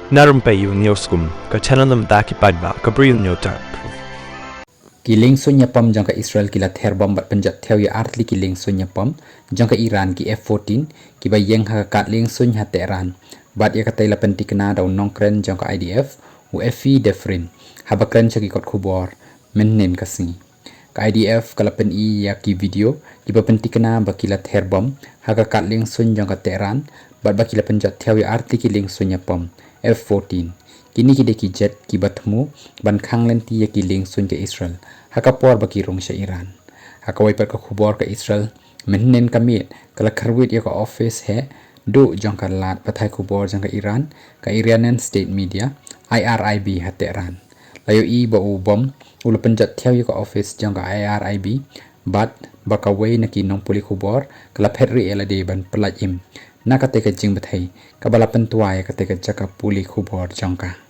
Na Rympei U Hynñiewtrep ki paidbah Bri U Hynñiewtrep. Ki liengsuin iapom jong ka Israel ki la ther bom bat Pynjot thiaw ya artli ki liengsuin iapom jong ka Iran ki F-14 ki ba yeng ha kat liengsuin ha Tehran bat ya katay la pentikna daw nongkren jong ka IDF u iaphi defrin ha bakren ki kot Khubor mennen Khasi ka IDF kala pen ya ki video ki ba pentikna ba ki la ther bom ha kat liengsuin jong ka Tehran bat ba ki la Pynjot thiaw ya artli ki liengsuin iapom F-14 kini ki deki jet ki batmu ban khang lenti ya ki liengsuin ke Israel hakapor baki rong sya Iran hakawai per ka Khubor ka Israel mennen kamit kala kharwit ya ka ophis he do jong ka lat pathai Khubor jong ka Iranian state media IRIB ha Tehran layo I ba u bom ula Pynjot thiaw ya ka ophis jong ka IRIB bat bakawai na ki nong puli Khubor kala pherri ela de ban pelajim na kateka jing bathai kabala pentua ya kateka jaka puli Khubor jong ka